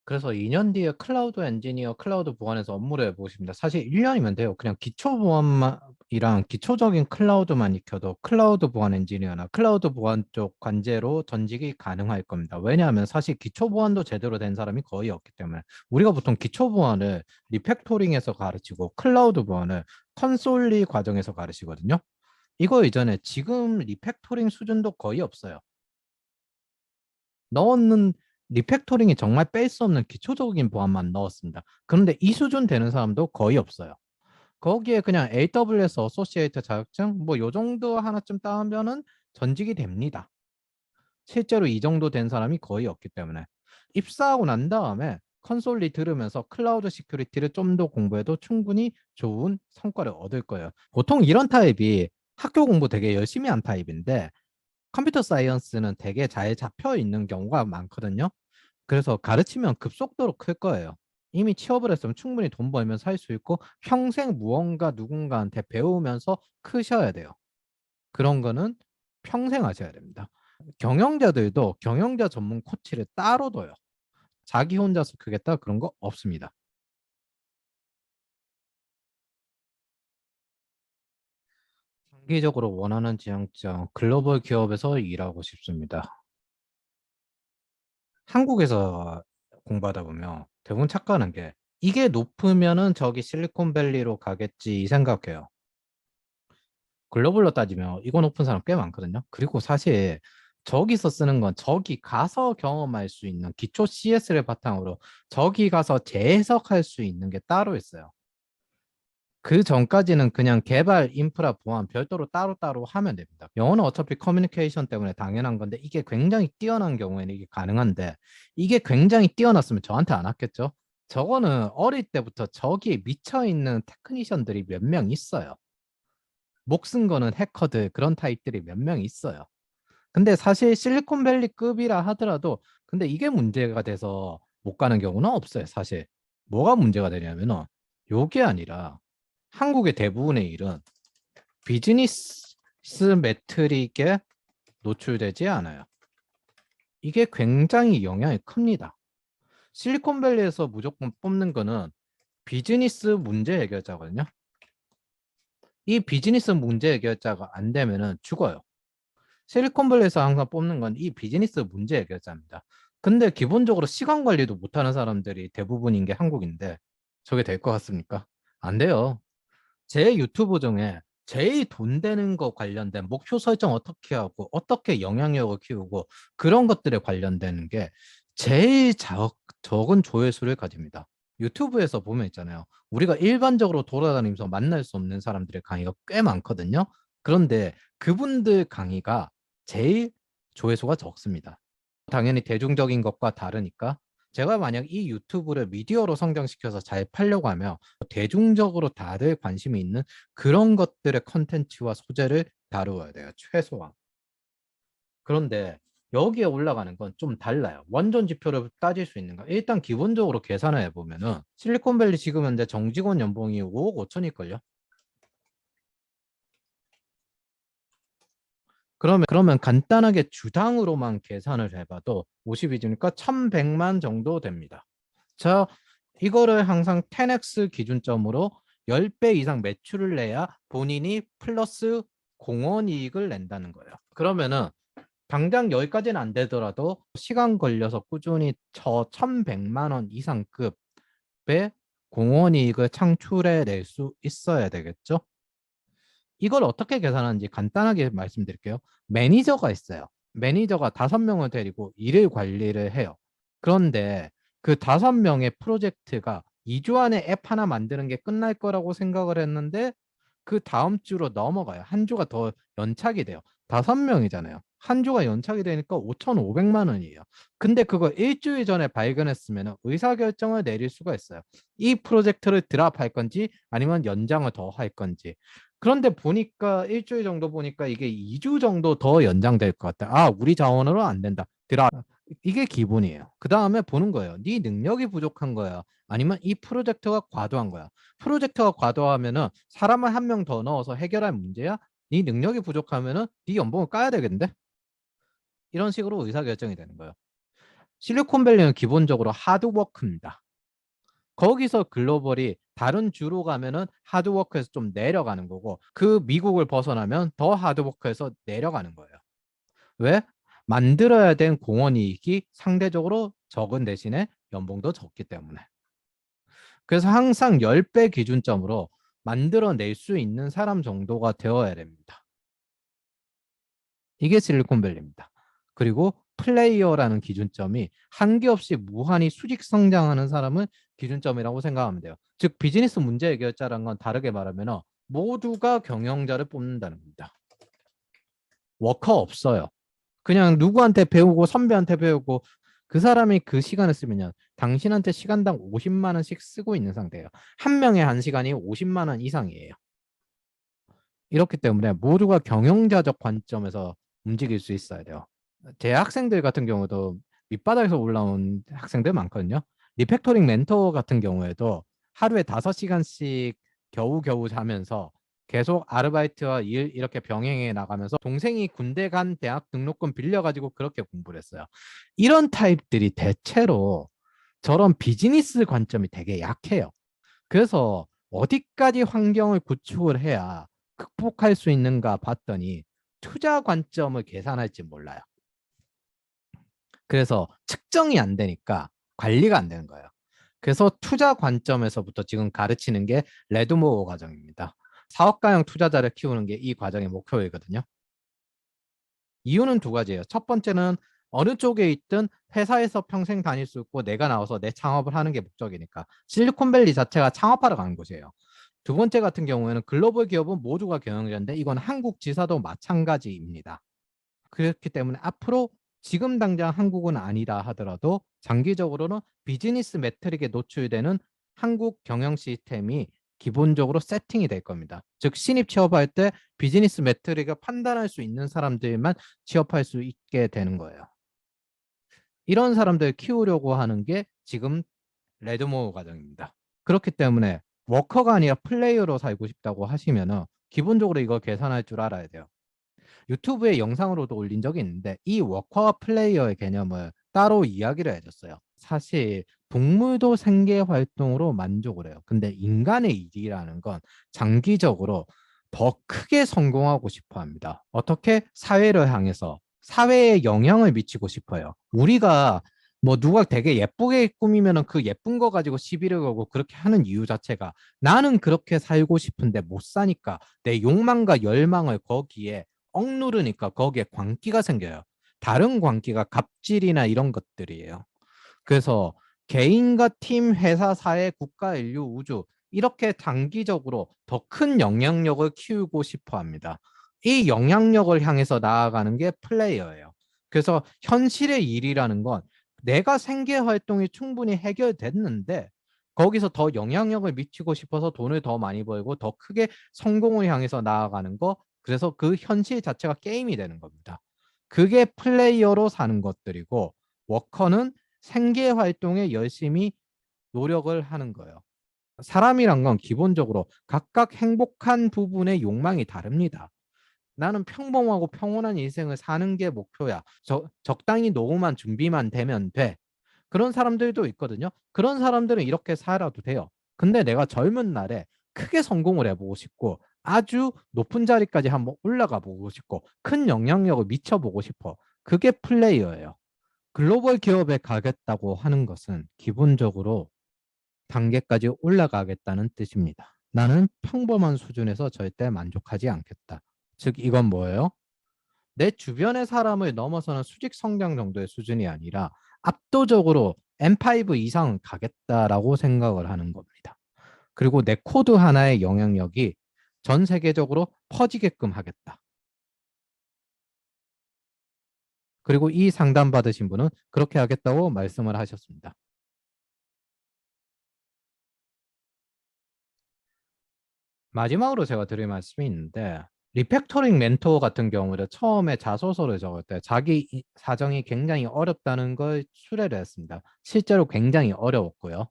그래서 2년 뒤에 클라우드 엔지니어, 클라우드 보안에서 업무를 해보십니다. 사실 1년이면 돼요. 그냥 기초 보안이랑 기초적인 클라우드만 익혀도 클라우드 보안 엔지니어나 클라우드 보안 쪽 관제로 전직이 가능할 겁니다. 왜냐하면 사실 기초 보안도 제대로 된 사람이 거의 없기 때문에 우리가 보통 기초 보안을 리팩토링에서 가르치고 클라우드 보안을 컨솔리 과정에서 가르치거든요. 이거 이전에 지금 리팩토링 수준도 거의 없어요. 넣었는 리팩토링이 정말 뺄 수 없는 기초적인 보안만 넣었습니다. 그런데 이 수준 되는 사람도 거의 없어요. 거기에 그냥 AWS 어소시에이트 자격증 뭐 요 정도 하나쯤 따면은 전직이 됩니다. 실제로 이 정도 된 사람이 거의 없기 때문에 입사하고 난 다음에 컨솔리 들으면서 클라우드 시큐리티를 좀 더 공부해도 충분히 좋은 성과를 얻을 거예요. 보통 이런 타입이 학교 공부 되게 열심히 한 타입인데 컴퓨터 사이언스는 되게 잘 잡혀 있는 경우가 많거든요. 그래서 가르치면 급속도로 클 거예요. 이미 취업을 했으면 충분히 돈 벌면 살 수 있고 평생 무언가 누군가한테 배우면서 크셔야 돼요. 그런 거는 평생 하셔야 됩니다. 경영자들도 경영자 전문 코치를 따로 둬요. 자기 혼자서 크겠다 그런 거 없습니다. 장기적으로 원하는 지향점, 글로벌 기업에서 일하고 싶습니다. 한국에서 공부하다 보면 대부분 착각하는 게 이게 높으면은 저기 실리콘밸리로 가겠지 이 생각해요. 글로벌로 따지면 이거 높은 사람 꽤 많거든요. 그리고 사실 저기서 쓰는 건 저기 가서 경험할 수 있는 기초 CS를 바탕으로 저기 가서 재해석할 수 있는 게 따로 있어요. 그 전까지는 그냥 개발, 인프라, 보안 별도로 따로따로 하면 됩니다. 영어는 어차피 커뮤니케이션 때문에 당연한 건데 이게 굉장히 뛰어난 경우에는 이게 가능한데 이게 굉장히 뛰어났으면 저한테 안 왔겠죠? 저거는 어릴 때부터 저기에 미쳐 있는 테크니션들이 몇 명 있어요. 목쓴 거는 해커들 그런 타입들이 몇 명 있어요. 근데 사실 실리콘밸리급이라 하더라도 근데 이게 문제가 돼서 못 가는 경우는 없어요. 사실 뭐가 문제가 되냐면은 요게 아니라 한국의 대부분의 일은 비즈니스 매트릭에 노출되지 않아요. 이게 굉장히 영향이 큽니다. 실리콘밸리에서 무조건 뽑는 거는 비즈니스 문제 해결자거든요. 이 비즈니스 문제 해결자가 안 되면은 죽어요. 실리콘밸리에서 항상 뽑는 건 이 비즈니스 문제 해결자입니다. 근데 기본적으로 시간 관리도 못하는 사람들이 대부분인 게 한국인데 저게 될 것 같습니까? 안 돼요. 제 유튜브 중에 제일 돈 되는 거 관련된 목표 설정 어떻게 하고 어떻게 영향력을 키우고 그런 것들에 관련되는 게 제일 적은 조회수를 가집니다. 유튜브에서 보면 있잖아요. 우리가 일반적으로 돌아다니면서 만날 수 없는 사람들의 강의가 꽤 많거든요. 그런데 그분들 강의가 제일 조회수가 적습니다. 당연히 대중적인 것과 다르니까 제가 만약 이 유튜브를 미디어로 성장시켜서 잘 팔려고 하면 대중적으로 다들 관심이 있는 그런 것들의 컨텐츠와 소재를 다루어야 돼요. 최소한. 그런데 여기에 올라가는 건 좀 달라요. 완전 지표를 따질 수 있는가? 일단 기본적으로 계산을 해보면은 실리콘밸리 지금 현재 정직원 연봉이 5억 5천일걸요? 그러면 간단하게 주당으로만 계산을 해봐도 52주니까 1100만 정도 됩니다. 자, 이거를 항상 10x 기준점으로 10배 이상 매출을 내야 본인이 플러스 공원 이익을 낸다는 거예요. 그러면은 당장 여기까지는 안 되더라도 시간 걸려서 꾸준히 저 1100만 원 이상 급의 공원 이익을 창출해 낼 수 있어야 되겠죠? 이걸 어떻게 계산하는지 간단하게 말씀드릴게요. 매니저가 있어요. 매니저가 5명을 데리고 일을 관리를 해요. 그런데 그 5명의 프로젝트가 2주 안에 앱 하나 만드는 게 끝날 거라고 생각을 했는데 그 다음 주로 넘어가요. 한 주가 더 연착이 돼요. 5명이잖아요. 한 주가 연착이 되니까 5,500만 원이에요. 근데 그거 일주일 전에 발견했으면 의사결정을 내릴 수가 있어요. 이 프로젝트를 드랍할 건지 아니면 연장을 더 할 건지. 그런데 보니까 일주일 정도 보니까 이게 2주 정도 더 연장될 것 같아. 아, 우리 자원으로 안 된다. 드랍. 이게 기본이에요. 그 다음에 보는 거예요. 네 능력이 부족한 거야. 아니면 이 프로젝트가 과도한 거야. 프로젝트가 과도하면은 사람을 한 명 더 넣어서 해결할 문제야. 네 능력이 부족하면은 네 연봉을 까야 되겠는데? 이런 식으로 의사결정이 되는 거예요. 실리콘밸리는 기본적으로 하드워크입니다. 거기서 글로벌이 다른 주로 가면은 하드워크에서 좀 내려가는 거고 그 미국을 벗어나면 더 하드워크에서 내려가는 거예요. 왜? 만들어야 된 공원 이익이 상대적으로 적은 대신에 연봉도 적기 때문에. 그래서 항상 10배 기준점으로 만들어낼 수 있는 사람 정도가 되어야 됩니다. 이게 실리콘밸리입니다. 그리고 플레이어라는 기준점이 한계 없이 무한히 수직 성장하는 사람을 기준점이라고 생각하면 돼요. 즉 비즈니스 문제 해결자라는 건 다르게 말하면 모두가 경영자를 뽑는다는 겁니다. 워커 없어요. 그냥 누구한테 배우고 선배한테 배우고 그 사람이 그 시간을 쓰면요. 당신한테 시간당 50만 원씩 쓰고 있는 상태예요. 한 명의 한 시간이 50만 원 이상이에요. 이렇기 때문에 모두가 경영자적 관점에서 움직일 수 있어야 돼요. 제 학생들 같은 경우도 밑바닥에서 올라온 학생들 많거든요. 리팩토링 멘토 같은 경우에도 하루에 5시간씩 겨우겨우 자면서 계속 아르바이트와 일 이렇게 병행해 나가면서 동생이 군대 간 대학 등록금 빌려가지고 그렇게 공부를 했어요. 이런 타입들이 대체로 저런 비즈니스 관점이 되게 약해요. 그래서 어디까지 환경을 구축을 해야 극복할 수 있는가 봤더니 투자 관점을 계산할지 몰라요. 그래서 측정이 안 되니까 관리가 안 되는 거예요. 그래서 투자 관점에서부터 지금 가르치는 게 레드모어 과정입니다. 사업가형 투자자를 키우는 게 이 과정의 목표이거든요. 이유는 두 가지예요. 첫 번째는 어느 쪽에 있든 회사에서 평생 다닐 수 있고 내가 나와서 내 창업을 하는 게 목적이니까 실리콘밸리 자체가 창업하러 가는 곳이에요. 두 번째 같은 경우에는 글로벌 기업은 모두가 경영자인데 이건 한국 지사도 마찬가지입니다. 그렇기 때문에 앞으로 지금 당장 한국은 아니다 하더라도 장기적으로는 비즈니스 매트릭에 노출되는 한국 경영 시스템이 기본적으로 세팅이 될 겁니다. 즉 신입 취업할 때 비즈니스 매트릭을 판단할 수 있는 사람들만 취업할 수 있게 되는 거예요. 이런 사람들 키우려고 하는 게 지금 레드모어 과정입니다. 그렇기 때문에 워커가 아니라 플레이어로 살고 싶다고 하시면은 기본적으로 이거 계산할 줄 알아야 돼요. 유튜브에 영상으로도 올린 적이 있는데 이 워커와 플레이어의 개념을 따로 이야기를 해줬어요. 사실 동물도 생계 활동으로 만족을 해요. 근데 인간의 일이라는 건 장기적으로 더 크게 성공하고 싶어 합니다. 어떻게? 사회를 향해서 사회에 영향을 미치고 싶어요. 우리가 뭐 누가 되게 예쁘게 꾸미면은 그 예쁜 거 가지고 시비를 걸고 그렇게 하는 이유 자체가 나는 그렇게 살고 싶은데 못 사니까 내 욕망과 열망을 거기에 억누르니까 거기에 광기가 생겨요. 다른 광기가 갑질이나 이런 것들이에요. 그래서 개인과 팀, 회사, 사회, 국가, 인류, 우주 이렇게 장기적으로 더 큰 영향력을 키우고 싶어 합니다. 이 영향력을 향해서 나아가는 게 플레이어예요. 그래서 현실의 일이라는 건 내가 생계 활동이 충분히 해결됐는데 거기서 더 영향력을 미치고 싶어서 돈을 더 많이 벌고 더 크게 성공을 향해서 나아가는 거 그래서 그 현실 자체가 게임이 되는 겁니다. 그게 플레이어로 사는 것들이고 워커는 생계 활동에 열심히 노력을 하는 거예요. 사람이란 건 기본적으로 각각 행복한 부분의 욕망이 다릅니다. 나는 평범하고 평온한 인생을 사는 게 목표야. 적당히 노후만 준비만 되면 돼. 그런 사람들도 있거든요. 그런 사람들은 이렇게 살아도 돼요. 근데 내가 젊은 날에 크게 성공을 해보고 싶고 아주 높은 자리까지 한번 올라가 보고 싶고 큰 영향력을 미쳐보고 싶어. 그게 플레이어예요. 글로벌 기업에 가겠다고 하는 것은 기본적으로 단계까지 올라가겠다는 뜻입니다. 나는 평범한 수준에서 절대 만족하지 않겠다. 즉 이건 뭐예요? 내 주변의 사람을 넘어서는 수직 성장 정도의 수준이 아니라 압도적으로 M5 이상 가겠다라고 생각을 하는 겁니다. 그리고 내 코드 하나의 영향력이 전 세계적으로 퍼지게끔 하겠다. 그리고 이 상담 받으신 분은 그렇게 하겠다고 말씀을 하셨습니다. 마지막으로 제가 드릴 말씀이 있는데 리팩토링 멘토 같은 경우는 처음에 자소서를 적을 때 자기 사정이 굉장히 어렵다는 걸 수례를 했습니다. 실제로 굉장히 어려웠고요.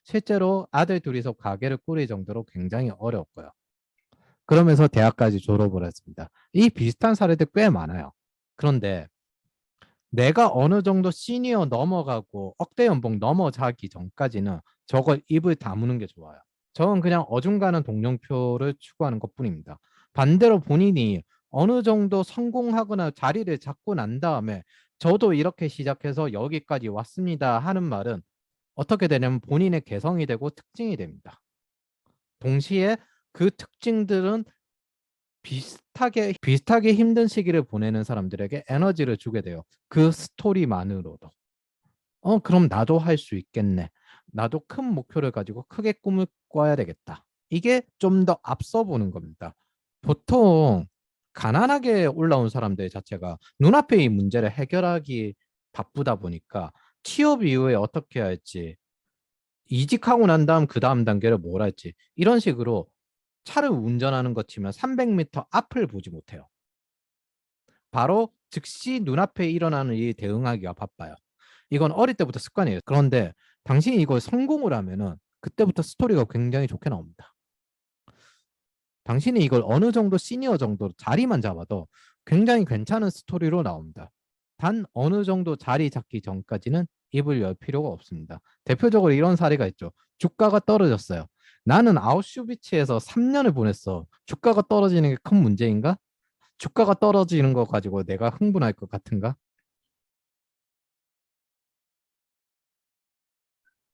실제로 아들 둘이서 가게를 꾸릴 정도로 굉장히 어려웠고요. 그러면서 대학까지 졸업을 했습니다. 이 비슷한 사례들 꽤 많아요. 그런데 내가 어느 정도 시니어 넘어가고 억대 연봉 넘어가기 전까지는 저걸 입을 다무는 게 좋아요. 저는 그냥 어중간한 동령표를 추구하는 것뿐입니다. 반대로 본인이 어느 정도 성공하거나 자리를 잡고 난 다음에 저도 이렇게 시작해서 여기까지 왔습니다 하는 말은 어떻게 되냐면 본인의 개성이 되고 특징이 됩니다. 동시에 그 특징들은 비슷하게 힘든 시기를 보내는 사람들에게 에너지를 주게 돼요. 그 스토리만으로도. 그럼 나도 할 수 있겠네. 나도 큰 목표를 가지고 크게 꿈을 꿔야 되겠다. 이게 좀 더 앞서 보는 겁니다. 보통 가난하게 올라온 사람들 자체가 눈앞의 이 문제를 해결하기 바쁘다 보니까 취업 이후에 어떻게 할지, 이직하고 난 다음 그 다음 단계를 뭘 할지 이런 식으로 차를 운전하는 것 치면 300m 앞을 보지 못해요. 바로 즉시 눈앞에 일어나는 일 대응하기가 바빠요. 이건 어릴 때부터 습관이에요. 그런데 당신이 이걸 성공을 하면은 그때부터 스토리가 굉장히 좋게 나옵니다. 당신이 이걸 어느 정도 시니어 정도 자리만 잡아도 굉장히 괜찮은 스토리로 나옵니다. 단 어느 정도 자리 잡기 전까지는 입을 열 필요가 없습니다. 대표적으로 이런 사례가 있죠. 주가가 떨어졌어요. 나는 아우슈비츠에서 3년을 보냈어. 주가가 떨어지는 게 큰 문제인가? 주가가 떨어지는 거 가지고 내가 흥분할 것 같은가?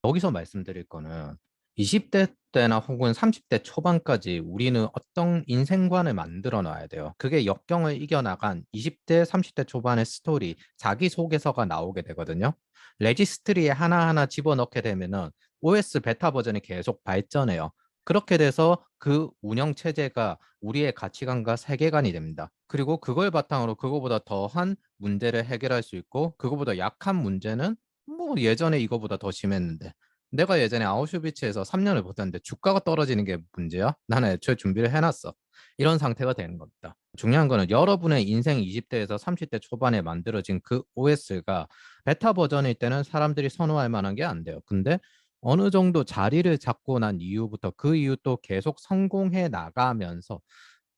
여기서 말씀드릴 거는 20대 때나 혹은 30대 초반까지 우리는 어떤 인생관을 만들어 놔야 돼요. 그게 역경을 이겨나간 20대, 30대 초반의 스토리, 자기소개서가 나오게 되거든요. 레지스트리에 하나하나 집어넣게 되면은 OS 베타 버전이 계속 발전해요. 그렇게 돼서 그 운영 체제가 우리의 가치관과 세계관이 됩니다. 그리고 그걸 바탕으로 그거보다 더한 문제를 해결할 수 있고, 그거보다 약한 문제는 뭐 예전에 이거보다 더 심했는데 내가 예전에 아우슈비츠에서 3년을 버텼는데 주가가 떨어지는 게 문제야? 나는 애초에 준비를 해놨어. 이런 상태가 되는 겁니다. 중요한 거는 여러분의 인생 20대에서 30대 초반에 만들어진 그 OS가 베타 버전일 때는 사람들이 선호할 만한 게 안 돼요. 근데 어느 정도 자리를 잡고 난 이후부터 그 이후 또 계속 성공해 나가면서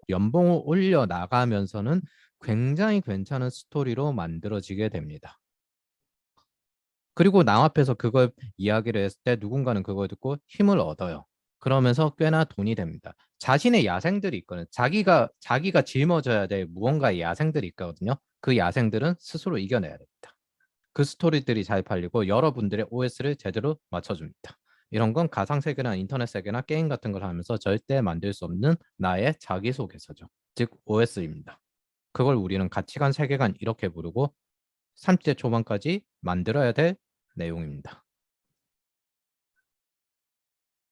연봉을 올려 나가면서는 굉장히 괜찮은 스토리로 만들어지게 됩니다. 그리고 남 앞에서 그걸 이야기를 했을 때 누군가는 그걸 듣고 힘을 얻어요. 그러면서 꽤나 돈이 됩니다. 자신의 야생들이 있거든요. 자기가 짊어져야 될 무언가의 야생들이 있거든요. 그 야생들은 스스로 이겨내야 됩니다. 그 스토리들이 잘 팔리고 여러분들의 OS를 제대로 맞춰줍니다. 이런 건 가상세계나 인터넷 세계나 게임 같은 걸 하면서 절대 만들 수 없는 나의 자기소개서죠. 즉 OS입니다. 그걸 우리는 가치관, 세계관 이렇게 부르고 30대 초반까지 만들어야 될 내용입니다.